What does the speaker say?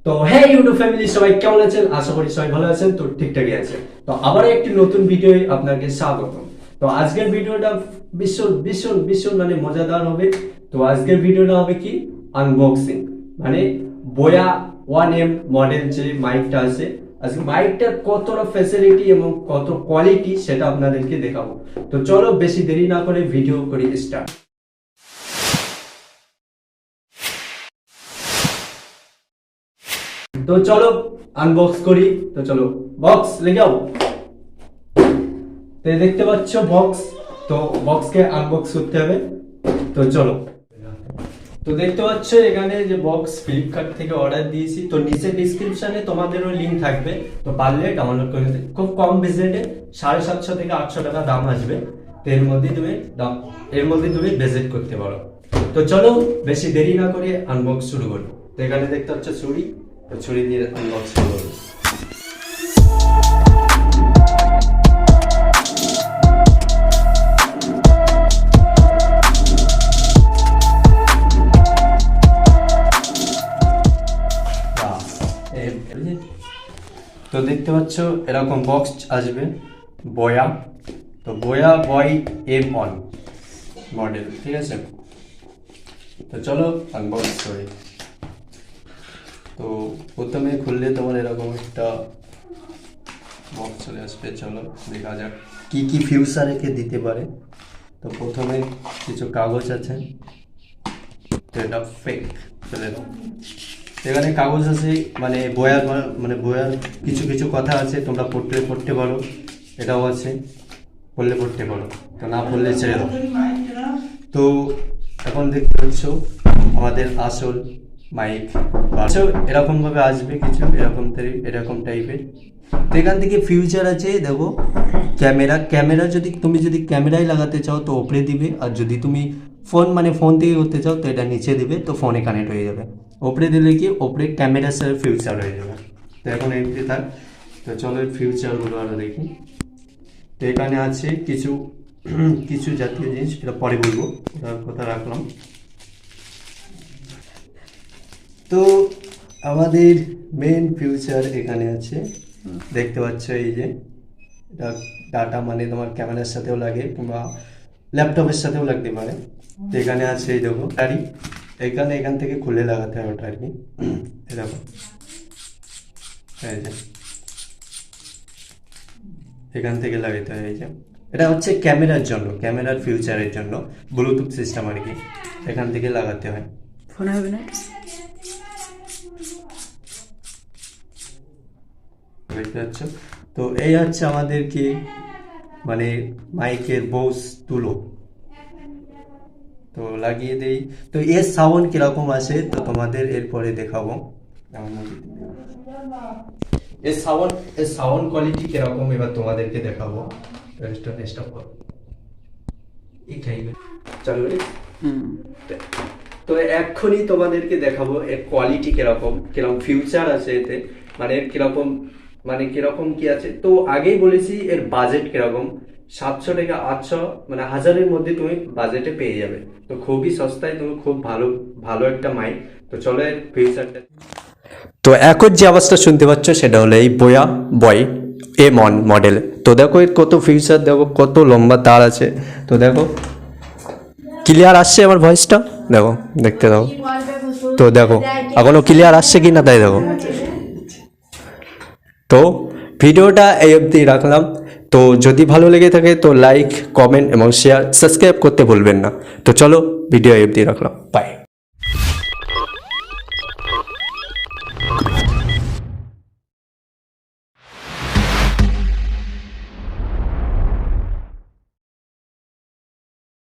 তো হে YouTube family সবাই কেমন আছেন? আশা করি সবাই ভালো আছেন। তো ঠিকঠাকই আছে। তো আবার একটি নতুন ভিডিওয় আপনাকে স্বাগত। তো আজকের ভিডিওটা ভীষণ ভীষণ ভীষণ মানে মজাদার হবে। তো আজকের ভিডিওটা হবে কি আনবক্সিং, মানে বোয়া 1M মডেল যে মাইকটা আছে, আজকে মাইকটার কতটা ফ্যাসিলিটি এবং কত কোয়ালিটি সেটা আপনাদেরকে দেখাবো। তো চলো বেশি দেরি না করে ভিডিও করি স্টার্ট। তো চলো আনবক্স করি। তো চলো বক্স লেগে যাও। তো দেখতে পাচ্ছ বক্স, তো বক্সকে আনবক্স করতে হবে। তো চলো, তো দেখতে পাচ্ছ এখানে যে বক্স ফ্লিপকার্ট থেকে অর্ডার দিয়েছি। তো নিচে ডিসক্রিপশনে তোমাদেরও লিংক থাকবে, তো পারলে ডাউনলোড করে নিতে। খুব কম বাজেটে 750 থেকে 800 টাকা দাম আসবে। তো এর মধ্যে তুমি ভিজিট করতে পারো। তো চলো বেশি দেরি না করে আনবক্স শুরু করি। তো এখানে দেখতে পাচ্ছ ছুরি, তো ছুরি দিয়ে আনবক্স শুরু করি। তো দেখতে পাচ্ছ এরকম বক্স আসবে বোয়া। তো বোয়া বয় M1 মডেল, ঠিক আছে। তো চলো আনবক্স করি। তো প্রথমে খুললে তোমার এরকম একটা বক্স চলে আসবে। চলো দেখা যাক কি কি ফিউচার একে দিতে পারে। তো প্রথমে কিছু কাগজ আছে, তো এটা ফেক চলে দাও। এখানে কাগজ আছে, মানে বয়ার কিছু কিছু কথা আছে, তোমরা পড়তে পারো। এটাও আছে, পড়তে পারো, তো না পড়লে ছেড়ে দাও। তো এখন দেখতে পাচ্ছ আমাদের আসল মাইক এরকম ভাবে আসবে, কিছু এরকম টাইপের। তো এখান থেকে ফিউচার আছে, দেখো ক্যামেরা যদি ক্যামেরায় লাগাতে চাও তো ওপরে দিবে, আর যদি তুমি ফোন থেকে করতে চাও তো এটা নিচে দিবে, তো ফোনে কানেক্ট হয়ে যাবে। ওপরে দিলে কি ওপরে ক্যামেরার সাথে ফিউচার হয়ে যাবে। তো এখন এমনি থাক। তো চলো ফিউচারগুলো আরো দেখি। তো এখানে আছে কিছু কিছু জাতীয় জিনিস, এটা পরে বলবো, কথা রাখলাম। তো আমাদের মেন ফিউচার এখানে আছে, দেখতে পাচ্ছ এই যে এটা ডাটা, মানে তোমার ক্যামেরার সাথেও লাগে কিংবা ল্যাপটপের সাথেও লাগতে পারে। তো এখানে আছে এই দেখো ব্যাটারি, এখান থেকে খুলে লাগাতে হবে ওটা আর কি। দেখো এই যে এখান থেকে লাগাতে হয়। এই যে এটা হচ্ছে ক্যামেরার জন্য, ক্যামেরার ফিউচারের জন্য ব্লুটুথ সিস্টেম আর কি, এখান থেকে লাগাতে হয়। ফোন হবে না, দেখতে পাচ্ছ। তো এই হচ্ছে আমাদের কি মানে মাইকের বোস তুলো। তো লাগিয়ে দেই। তো এর সাউন্ড কিরকম আসে তো তোমাদের এরপরে দেখাবো। এর সাউন্ড কোয়ালিটি কিরকম এবার তোমাদেরকে দেখাবো। তো এক্ষুনি তোমাদেরকে দেখাবো এর কোয়ালিটি কিরকম ফিউচার আছে এতে, মানে এর কিরকম কি আছে। তো আগেই বলেছি এর বাজেট কিরকম, 700 থেকে 800 মানে 1000-এর মধ্যে তুমি বাজেটে পেয়ে যাবে। তো খুবই সস্তায় তুমি খুব ভালো একটা মাইক। তো চলো এর ফিউচারটা। তো এখন যে আওয়াজটা শুনতে পাচ্ছ সেটা হলো এই বোয়া বয় M1 মডেল। তো দেখো এর কত ফিউচার, দেখো কত লম্বা তার আছে। তো দেখো ক্লিয়ার আসছে আমার ভয়েসটা, দেখো দেখতে দাও। তো দেখো এখনো ক্লিয়ার আসছে কি না তাই দেখো। তো ভিডিওটা এই অবধি রাখলাম। তো যদি ভালো লেগে থাকে তো লাইক, কমেন্ট এবং শেয়ার, সাবস্ক্রাইব করতে ভুলবেন না। তো চলো ভিডিও এই অবধি রাখলাম, বাই।